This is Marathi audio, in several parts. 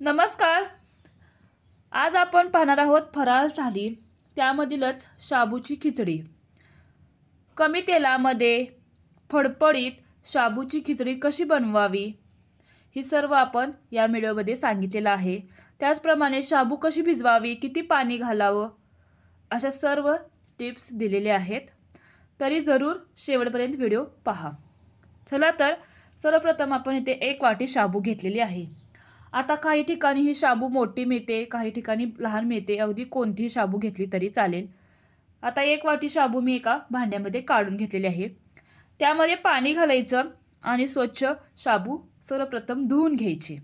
नमस्कार. आज आपण पाहणार आहोत फराळ थाली, त्यामधीलच शाबूची खिचडी. कमी तेलामध्ये फडफडीत शाबूची खिचडी कशी बनवावी ही सर्व आपण या व्हिडिओमध्ये सांगितलेलं आहे. त्याचप्रमाणे शाबू कशी भिजवावी, किती पाणी घालावं, अशा सर्व टिप्स दिलेले आहेत. तरी जरूर शेवटपर्यंत व्हिडिओ पहा. चला तर सर्वप्रथम आपण इथे 1 वाटी शाबू घेतलेली आहे. आता काही ठिकाणी ही शाबू मोठी मिळते, काही ठिकाणी लहान मिळते. अगदी कोणतीही शाबू घेतली तरी चालेल. आता 1 वाटी शाबू मी एका भांड्यामध्ये काढून घेतलेली आहे. त्यामध्ये पाणी घालायचं आणि स्वच्छ शाबू सर्वप्रथम धुवून घ्यायची.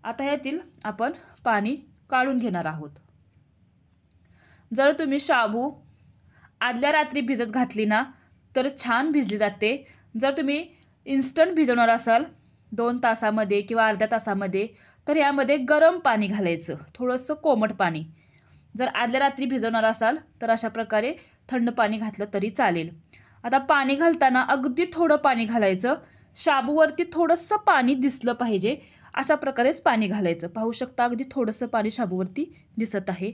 आता यातील आपण पाणी काढून घेणार आहोत. जर तुम्ही शाबू आदल्या रात्री भिजत घातली ना तर छान भिजली जाते. जर तुम्ही इन्स्टंट भिजवणार असाल 2 तासामध्ये किंवा अर्ध्या तासामध्ये, तर यामध्ये गरम पाणी घालायचं, थोडंसं कोमट पाणी. जर आदल्या रात्री भिजवणार असाल तर अशा प्रकारे थंड पाणी घातलं तरी चालेल. आता पाणी घालताना अगदी थोडं पाणी घालायचं. शाबूवरती थोडंसं पाणी दिसलं पाहिजे अशा प्रकारेच पाणी घालायचं. पाहू शकता अगदी थोडंसं पाणी शाबूवरती दिसत आहे.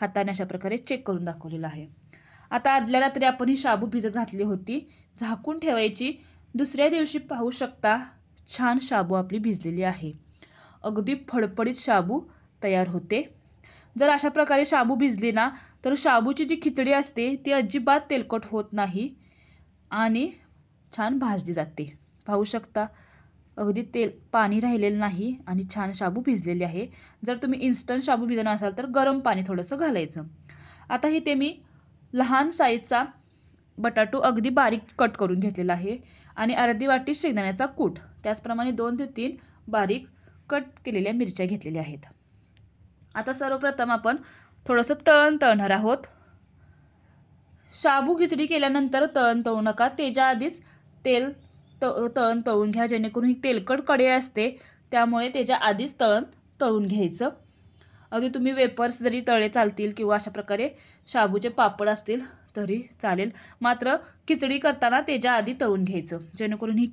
हाताने अशा प्रकारे चेक करून दाखवलेलं आहे. आता आदल्या रात्री आपण ही शाबू भिजत घातली होती, झाकून ठेवायची. दुसऱ्या दिवशी पाहू शकता छान शाबू आपली भिजलेली आहे. अगदी फडफडीत शाबू तयार होते. जर अशा प्रकारे शाबू भिजली ना तर शाबूची जी खिचडी असते ती अजिबात तेलकट होत नाही आणि छान भाजली जाते. पाहू शकता अगदी पाणी राहिलेलं नाही आणि छान शाबू भिजलेली आहे. जर तुम्ही इन्स्टंट शाबू भिजवणार असाल तर गरम पाणी थोडंसं घालायचं. आता इथे मी लहान साईजचा बटाटू अगदी बारीक कट करून घेतलेला आहे आणि अर्धी वाटी शेंगदाण्याचा कूट, त्याचप्रमाणे 2 ते 3 बारीक कट केलेल्या मिरच्या घेतलेल्या आहेत. आता सर्वप्रथम आपण थोडंसं तळण तळणार आहोत. शाबू खिचडी केल्यानंतर तळण तळू नका, त्याच्या आधीच तळण तळून घ्या, जेणेकरून ही तेलकट कढई असते त्यामुळे त्याच्या आधीच तळण तळून घ्यायचं. अगदी तुम्ही वेपर्स जरी तळले चालतील किंवा अशा प्रकारे शाबूचे पापड असतील तरी चालेल, मात्र खिचडी करताना त्याच्या आधी तळून घ्यायचं, जेणेकरून ही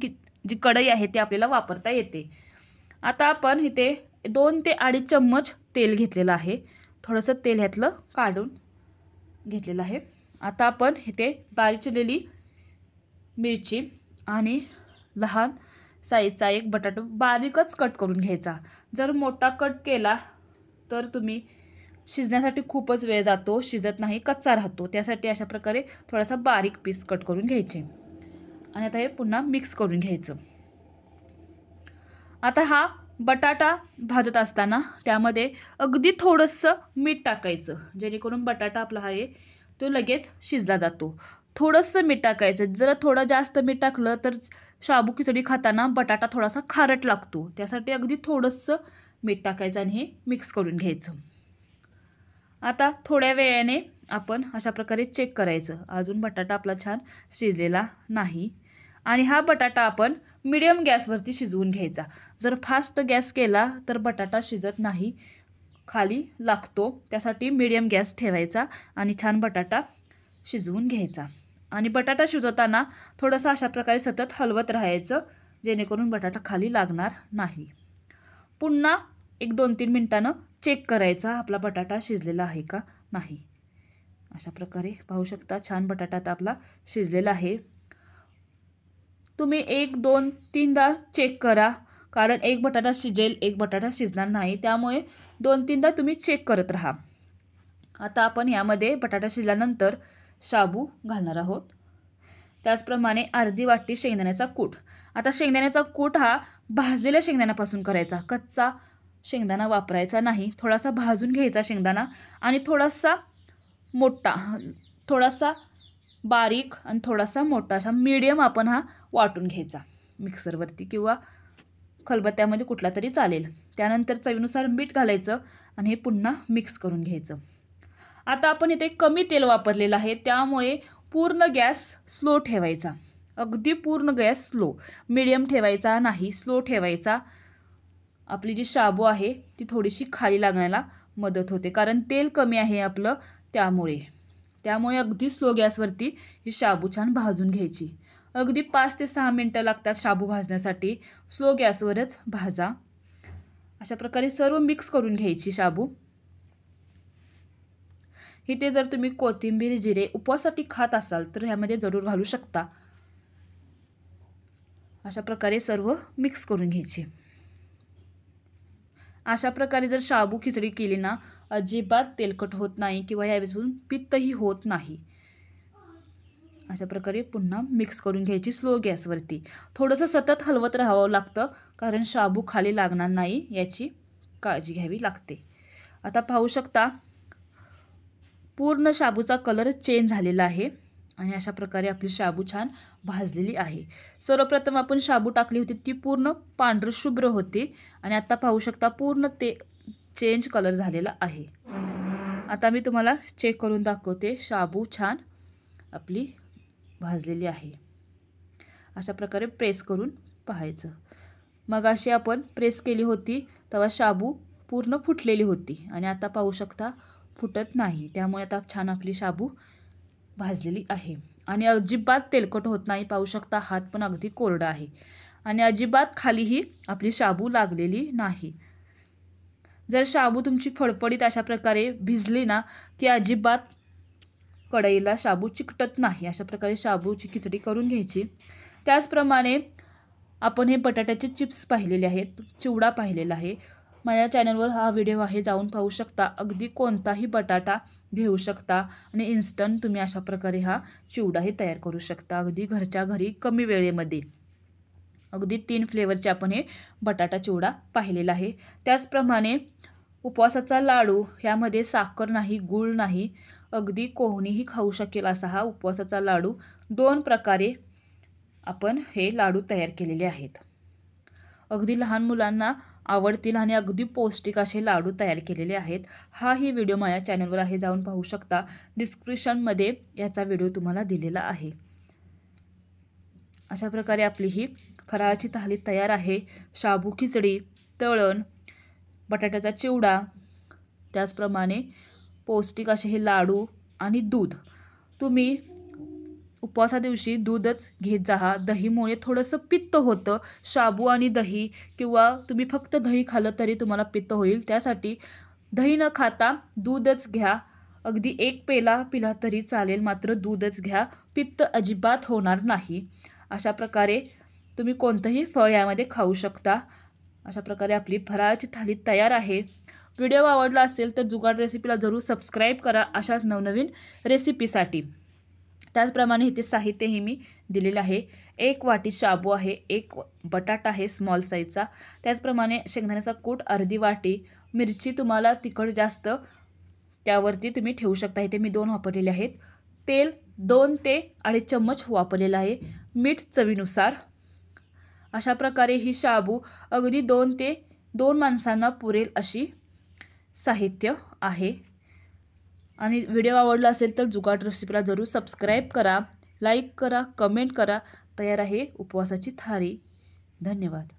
जी कढई आहे ती आपल्याला वापरता येते. आता आपण इथे 2 ते 2.5 चम्मच तेल घेतलेलं आहे. थोडंसं तेल ह्यातलं काढून घेतलेलं आहे. आता आपण इथे बारीक चिरलेली मिरची आणि लहान साईजचा एक बटाटा बारीकच कट करून घ्यायचा. जर मोठा कट केला तर तुम्ही शिजण्यासाठी खूपच वेळ जातो, शिजत नाही, कच्चा राहतो. त्यासाठी अशा प्रकारे थोडासा बारीक पीस कट करून घ्यायचे आणि आता हे पुन्हा मिक्स करून घ्यायचं. आता हा बटाटा भाजत असताना त्यामध्ये अगदी थोडंसं मीठ टाकायचं, जेणेकरून बटाटा आपला आहे तो लगेच शिजला जातो. थोडंसं मीठ टाकायचं. जर थोडं जास्त मीठ टाकलं तर शाबू खिचडी खाताना बटाटा थोडासा खारट लागतो. त्यासाठी अगदी थोडंसं मीठ टाकायचं आणि हे मिक्स करून घ्यायचं. आता थोड्या वेळाने आपण अशा प्रकारे चेक करायचं, अजून बटाटा आपला छान शिजलेला नाही आणि हा बटाटा आपण मीडियम गॅसवरती शिजवून घ्यायचा. जर फास्ट गॅस केला तर बटाटा शिजत नाही, खाली लागतो. त्यासाठी मीडियम गॅस ठेवायचा आणि छान बटाटा शिजवून घ्यायचा. आणि बटाटा शिजवताना थोडंसं अशा प्रकारे सतत हलवत राहायचं, जेणेकरून बटाटा खाली लागणार नाही. पुन्हा 1-2-3 मिनिटांनं चेक करायचा आपला बटाटा शिजलेला आहे का नाही. अशा प्रकारे पाहू शकता छान बटाटा आता आपला शिजलेला आहे. तुम्ही 1-2-3दा चेक करा, कारण एक बटाटा शिजेल, एक बटाटा शिजणार नाही. त्यामुळे 2-3दा तुम्ही चेक करत राहा. आता आपण यामध्ये बटाटा शिजल्यानंतर शाबू घालणार आहोत. त्याचप्रमाणे अर्धी वाटी शेंगदाण्याचा कूट. आता शेंगदाण्याचा कूट हा भाजलेल्या शेंगदाण्यापासून करायचा, कच्चा शेंगदाणा वापरायचा नाही. थोडासा भाजून घ्यायचा शेंगदाणा आणि थोडासा मोठा, थोडासा बारीक आणि थोडासा मोठा, असा मीडियम आपण हा वाटून घ्यायचा मिक्सरवरती किंवा खलबत्त्यामध्ये कुठला तरी चालेल. त्यानंतर चवीनुसार मीठ घालायचं आणि हे पुन्हा मिक्स करून घ्यायचं. आता आपण इथे कमी तेल वापरलेलं आहे, त्यामुळे पूर्ण गॅस स्लो ठेवायचा. अगदी पूर्ण गॅस स्लो, मीडियम ठेवायचा नाही, स्लो ठेवायचा. आपली जी शाबू आहे ती थोडीशी खाली लागण्याला मदत होते, कारण तेल कमी आहे आपलं, त्यामुळे अगदी स्लो गॅसवरती ही शाबू छान भाजून घ्यायची. अगदी 5 ते 6 मिनिटं लागतात शाबू भाजण्यासाठी. स्लो गॅसवरच भाजा. अशा प्रकारे सर्व मिक्स करून घ्यायची शाबू। इथे जर तुम्ही कोथिंबीर जिरे उपवासासाठी खात असाल तर ह्यामध्ये जरूर घालू शकता। अशा प्रकारे सर्व मिक्स करून घ्यायची। अशा प्रकारे जर शाबू खिचडी केली ना अजिबात तेलकट होत नाही किंवा यापासून पित्तही होत नाही। अशा प्रकारे पुन्हा मिक्स करून घ्यायची स्लो गॅसवरती। थोडंसं सतत हलवत राहावं लागतं कारण शाबू खाली लागणार नाही याची काळजी घ्यावी लागते। आता पाहू शकता पूर्ण शाबूचा कलर चेंज झालेला आहे आणि अशा प्रकारे आपली शाबू छान भाजलेली आहे। सर्वप्रथम आपण शाबू टाकली होती ती पूर्ण पांढरशुभ्र होती आणि आता पाहू शकता पूर्ण ते चेंज कलर झालेला आहे। आता मी तुम्हाला चेक करून दाखवते शाबू छान आपली भाजलेली आहे। अशा प्रकारे प्रेस करून पाहायचं। मग अशी आपण प्रेस केली होती तेव्हा शाबू पूर्ण फुटलेली होती आणि आता पाहू शकता फुटत नाही। त्यामुळे आता छान आपली शाबू भाजलेली आहे आणि अजिबात तेलकट होत नाही। पाहू शकता हात पण अगदी कोरडा आहे आणि अजिबात खालीही आपली शाबू लागलेली नाही। जर शाबू तुमची फडफडीत अशा प्रकारे भिजली ना की अजिबात कढईला शाबू चिकटत नाही। अशा प्रकारे शाबूची खिचडी करून घ्यायची। त्याचप्रमाणे आपण हे बटाट्याचे चिप्स पाहिलेले आहेत, चिवडा पाहिलेला आहे। माझ्या चॅनलवर हा व्हिडिओ आहे, जाऊन पाहू शकता। अगदी कोणताही बटाटा घेऊ शकता आणि इन्स्टंट तुम्ही अशा प्रकारे हा चिवडाही तयार करू शकता अगदी घरच्या घरी कमी वेळेमध्ये। अगदी 3 फ्लेवरचे आपण हे बटाटा चिवडा पाहिलेला आहे। त्याचप्रमाणे उपवासाचा लाडू, ह्यामध्ये साखर नाही, गूळ नाही, अगदी कोणीही खाऊ शकेल असा हा उपवासाचा लाडू 2 प्रकारे आपण हे लाडू तयार केलेले आहेत। अगदी लहान मुलांना आवडतील आणि अगदी पौष्टिक असे लाडू तयार केलेले आहेत। हाही व्हिडिओ माझ्या चॅनलवर आहे, जाऊन पाहू शकता। डिस्क्रिप्शनमध्ये याचा व्हिडिओ तुम्हाला दिलेला आहे। अशा प्रकारे आपली ही फराळाची थाली तयार आहे। शाबू खिचडी, तळण, बटाट्याचा चिवडा, त्याचप्रमाणे पौष्टिक असे हे लाडू आणि दूध। तुम्ही उपवासा दिवशी दूधच घेत जा। दहीमुळे थोडंसं पित्त होतं। शाबू आणि दही किंवा तुम्ही फक्त दही खाल्लं तरी तुम्हाला पित्त होईल। त्यासाठी दही न खाता दूधच घ्या। अगदी 1 पेला पिला तरी चालेल, मात्र दूधच घ्या, पित्त अजिबात होणार नाही। अशा प्रकारे तुम्ही कोणतंही फळ यामध्ये खाऊ शकता। अशा प्रकारे आपली फराळाची थाली तयार आहे। व्हिडिओ आवडला असेल तर जुगाड रेसिपीला जरूर सबस्क्राईब करा अशाच नवनवीन रेसिपीसाठी। त्याचप्रमाणे इथे साहित्यही मी दिलेले आहे। 1 वाटी शाबू आहे, 1 बटाटा आहे स्मॉल साईजचा, त्याचप्रमाणे शेंगदाण्याचा कूट अर्धी वाटी, मिरची तुम्हाला तिखट जास्त त्यावरती तुम्ही ठेवू शकता। इथे मी 2 वापरलेले आहेत। तेल 2 ते 2.5 चम्मच वापरलेला आहे, मीठ चवीनुसार। अशा प्रकारे ही शाबू अगदी 2 माणसांना पुरेल अशी साहित्य आहे। आणि व्हिडिओ आवडला असेल तर जुगाड रेसिपीला जरूर सबस्क्राईब करा, लाईक करा, कमेंट करा। तयार आहे उपवासाची थाळी। धन्यवाद।